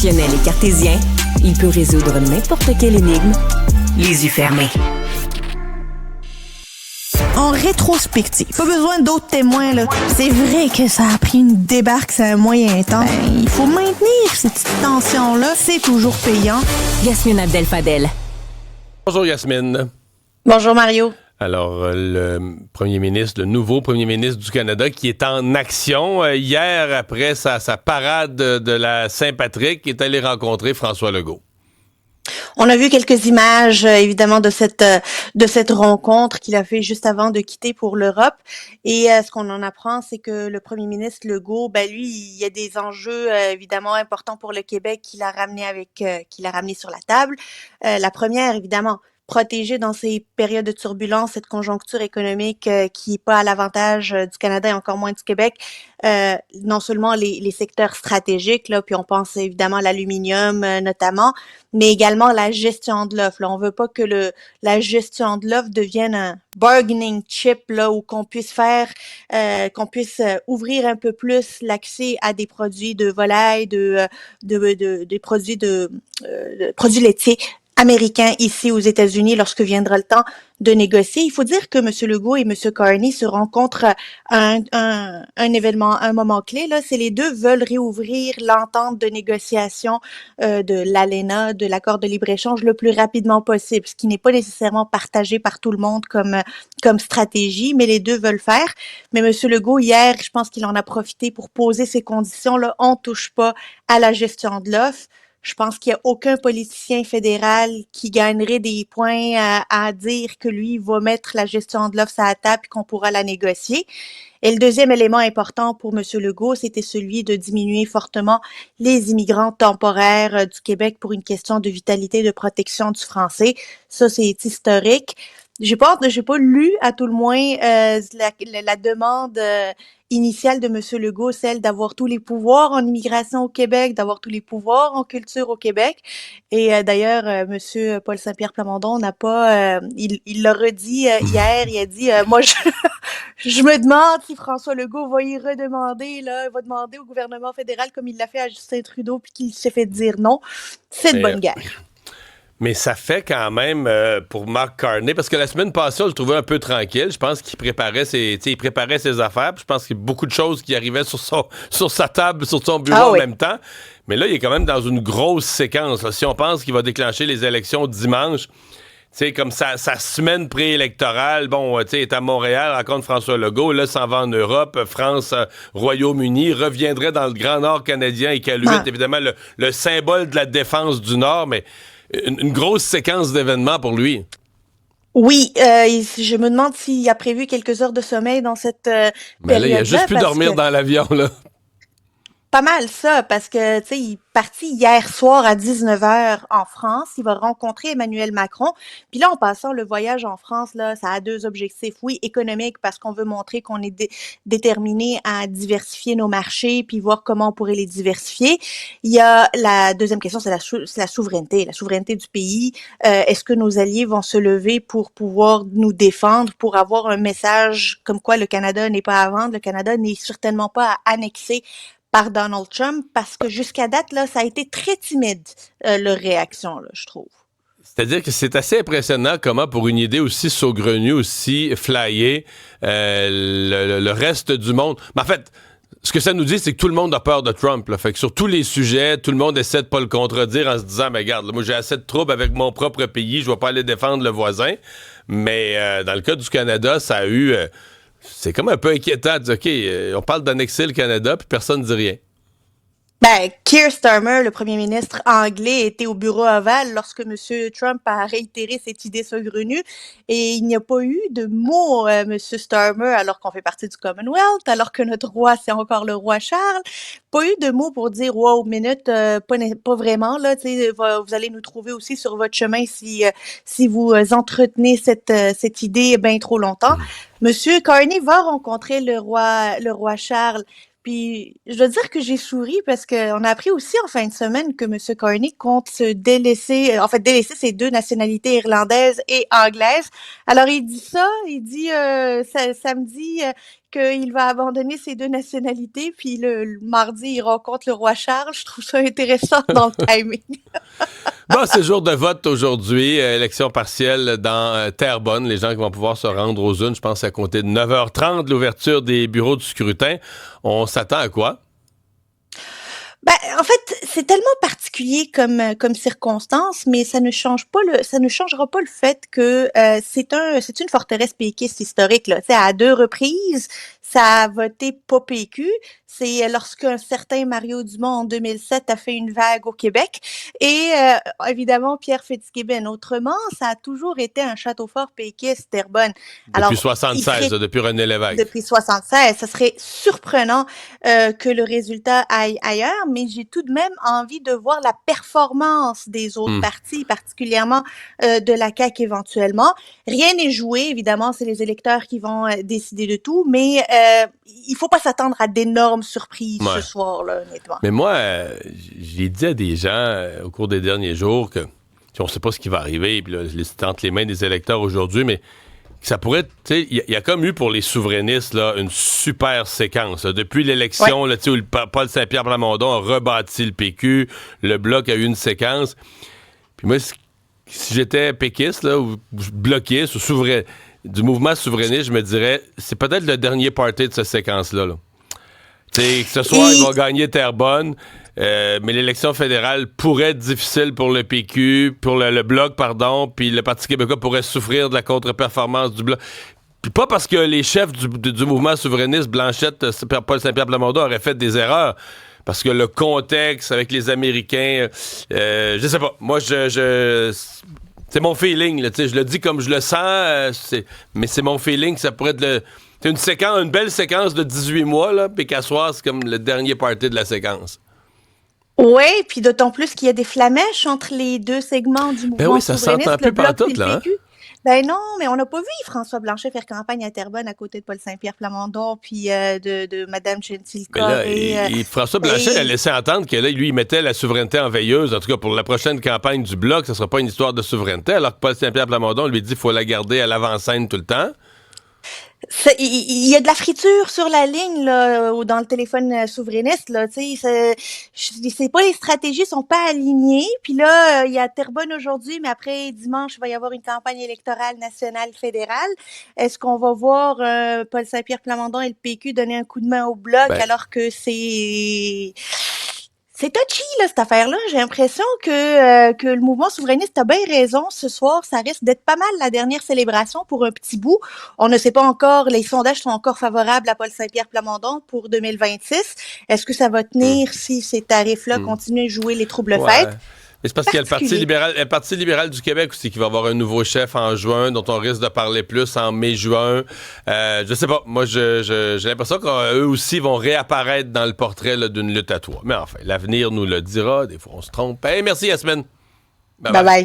Rationnel et cartésien, il peut résoudre n'importe quelle énigme, les yeux fermés. En rétrospective, pas besoin d'autres témoins, là. C'est vrai que ça a pris une débarque, c'est un moyen temps. Il faut maintenir cette petite tension-là, c'est toujours payant. Yasmine Abdel-Fadel. Bonjour Yasmine. Bonjour Mario. Alors, le nouveau premier ministre du Canada qui est en action hier après sa parade de la Saint-Patrick, est allé rencontrer François Legault. On a vu quelques images, évidemment, de cette rencontre qu'il a fait juste avant de quitter pour l'Europe. Et ce qu'on en apprend, c'est que le premier ministre Legault, lui, il y a des enjeux évidemment importants pour le Québec qu'il a ramené sur la table. La première, évidemment, protéger dans ces périodes de turbulence cette conjoncture économique qui n'est pas à l'avantage du Canada et encore moins du Québec. Non seulement les secteurs stratégiques, là, puis on pense évidemment à l'aluminium notamment, mais également la gestion de l'offre. Là, on veut pas que la gestion de l'offre devienne un bargaining chip là où qu'on puisse ouvrir un peu plus l'accès à des produits de volaille, des produits de produits laitiers américains ici aux États-Unis lorsque viendra le temps de négocier. Il faut dire que M. Legault et M. Carney se rencontrent à un événement, un moment clé. Là, c'est les deux veulent réouvrir l'entente de négociation de l'ALENA, de l'accord de libre-échange, le plus rapidement possible, ce qui n'est pas nécessairement partagé par tout le monde comme stratégie, mais les deux veulent faire. Mais M. Legault, hier, je pense qu'il en a profité pour poser ces conditions. Là, on touche pas à la gestion de l'offre. Je pense qu'il n'y a aucun politicien fédéral qui gagnerait des points à dire que lui va mettre la gestion de l'offre à la table et qu'on pourra la négocier. Et le deuxième élément important pour M. Legault, c'était celui de diminuer fortement les immigrants temporaires du Québec pour une question de vitalité et de protection du français. Ça, c'est historique. J'ai pas lu à tout le moins la demande initiale de M. Legault, celle d'avoir tous les pouvoirs en immigration au Québec, d'avoir tous les pouvoirs en culture au Québec. Et d'ailleurs, M. Paul Saint-Pierre Plamondon n'a pas, il l'a redit hier, il a dit, moi je me demande si François Legault va y redemander, là, va demander au gouvernement fédéral comme il l'a fait à Justin Trudeau puis qu'il s'est fait dire non. C'est de bonne guerre. Mais ça fait quand même pour Mark Carney, parce que la semaine passée, on le trouvait un peu tranquille. Je pense qu'il préparait ses affaires. Puis je pense qu'il y a beaucoup de choses qui arrivaient sur sa table, sur son bureau en même temps. Mais là, il est quand même dans une grosse séquence. Là. Si on pense qu'il va déclencher les élections dimanche, comme sa semaine préélectorale, il est à Montréal, rencontre François Legault, là, s'en va en Europe, France, Royaume-Uni, reviendrait dans le Grand Nord canadien et Iqaluit, évidemment, le symbole de la défense du Nord, mais une grosse séquence d'événements pour lui. Oui, je me demande s'il a prévu quelques heures de sommeil dans cette période-là. Là, il a juste pu dormir dans l'avion, là. Pas mal ça, parce que, tu sais, il est parti hier soir à 19h en France. Il va rencontrer Emmanuel Macron. Puis là, en passant, le voyage en France, là, ça a deux objectifs. Oui, économique, parce qu'on veut montrer qu'on est déterminé à diversifier nos marchés, puis voir comment on pourrait les diversifier. Il y a la deuxième question, c'est la souveraineté du pays. Est-ce que nos alliés vont se lever pour pouvoir nous défendre, pour avoir un message comme quoi le Canada n'est pas à vendre, le Canada n'est certainement pas à annexer par Donald Trump, parce que jusqu'à date, là, ça a été très timide, leur réaction, là, je trouve. C'est-à-dire que c'est assez impressionnant comment, pour une idée aussi saugrenue, aussi flyée, le reste du monde... Mais en fait, ce que ça nous dit, c'est que tout le monde a peur de Trump. Là. Fait que sur tous les sujets, tout le monde essaie de pas le contredire en se disant, mais regarde, là, moi j'ai assez de troubles avec mon propre pays, je vais pas aller défendre le voisin. Mais dans le cas du Canada, ça a eu... c'est comme un peu inquiétant de dire, OK, on parle d'annexer le Canada, puis personne ne dit rien. Keir Starmer, le premier ministre anglais, était au bureau ovale lorsque M. Trump a réitéré cette idée saugrenue et il n'y a pas eu de mots, M. Starmer, alors qu'on fait partie du Commonwealth, alors que notre roi, c'est encore le roi Charles, pas eu de mots pour dire wow, minute, pas vraiment, là, tu sais, vous allez nous trouver aussi sur votre chemin si vous entretenez cette idée bien trop longtemps. Monsieur Carney va rencontrer le roi Charles. Puis, je dois dire que j'ai souri parce qu'on a appris aussi en fin de semaine que M. Carney compte se délaisser ses deux nationalités irlandaises et anglaises. Alors, il dit samedi qu'il va abandonner ses 2 nationalités, puis le mardi, il rencontre le roi Charles. Je trouve ça intéressant dans le timing. Bon, c'est jour de vote aujourd'hui, élection partielle dans Terrebonne. Les gens qui vont pouvoir se rendre aux urnes, je pense à compter de 9h30, l'ouverture des bureaux du scrutin. On s'attend à quoi? Ben, en fait, c'est tellement particulier comme circonstance, mais ça ne changera pas le fait que c'est une forteresse péquiste historique là. Tu sais, à 2 reprises, ça a voté pas PQ. C'est lorsqu'un certain Mario Dumont en 2007 a fait une vague au Québec et évidemment Pierre Fitzgibbon. Autrement, ça a toujours été un château fort péquiste Terrebonne. Alors, Depuis 76, depuis René Lévesque. Depuis 76, ça serait surprenant que le résultat aille ailleurs, mais j'ai tout de même envie de voir la performance des autres partis, particulièrement de la CAQ éventuellement. Rien n'est joué, évidemment, c'est les électeurs qui vont décider de tout, mais il faut pas s'attendre à d'énormes surprises ce soir-là, honnêtement. Mais moi, j'ai dit à des gens au cours des derniers jours que on sait pas ce qui va arriver, puis là, c'est entre les mains des électeurs aujourd'hui, mais ça pourrait, tu sais, il y a comme eu pour les souverainistes là, une super séquence. Là. Depuis l'élection, là, où Paul Saint-Pierre Plamondon a rebâti le PQ, le Bloc a eu une séquence. Puis moi, si j'étais péquiste là, ou bloquiste ou du mouvement souverainiste, je me dirais, c'est peut-être le dernier party de cette séquence-là. Là. Que ce soir, ils vont gagner Terrebonne, mais l'élection fédérale pourrait être difficile pour le PQ, pour le Bloc, pardon, puis le Parti québécois pourrait souffrir de la contre-performance du Bloc. Puis pas parce que les chefs du mouvement souverainiste, Blanchette, Paul Saint-Pierre Plamondon, auraient fait des erreurs, parce que le contexte avec les Américains, je sais pas, moi, c'est mon feeling, là, je le dis comme je le sens, mais c'est mon feeling que ça pourrait être une belle séquence de 18 mois, là, puis qu'à soir, c'est comme le dernier party de la séquence. Oui, puis d'autant plus qu'il y a des flamèches entre les 2 segments du mouvement ça souverainiste, s'entend plus pantoute, là. Hein? Ben non, mais on n'a pas vu François Blanchet faire campagne à Terrebonne à côté de Paul Saint-Pierre Plamondon, puis de Mme Gentilka. François Blanchet a laissé entendre que là, lui, il mettait la souveraineté en veilleuse. En tout cas, pour la prochaine campagne du Bloc, ça ne sera pas une histoire de souveraineté, alors que Paul Saint-Pierre Plamondon lui dit qu'il faut la garder à l'avant-scène tout le temps. Il y a de la friture sur la ligne là, ou dans le téléphone souverainiste là, tu sais, c'est pas, les stratégies sont pas alignées. Puis là, il y a Terrebonne aujourd'hui, mais après dimanche, il va y avoir une campagne électorale nationale fédérale. Est-ce qu'on va voir Paul Saint-Pierre Plamondon et le PQ donner un coup de main au Bloc alors que c'est touchy, là, cette affaire-là. J'ai l'impression que le mouvement souverainiste a bien raison. Ce soir, ça risque d'être pas mal la dernière célébration pour un petit bout. On ne sait pas encore, les sondages sont encore favorables à Paul Saint-Pierre Plamondon pour 2026. Est-ce que ça va tenir si ces tarifs-là continuent à jouer les troubles-fêtes? Mais c'est parce qu'il y a le Parti libéral du Québec aussi qui va avoir un nouveau chef en juin, dont on risque de parler plus en mai-juin. Je sais pas. Moi, j'ai l'impression qu'eux aussi vont réapparaître dans le portrait là, d'une lutte à trois. Mais enfin, l'avenir nous le dira. Des fois, on se trompe. Hey, merci, Yasmine. Bye-bye.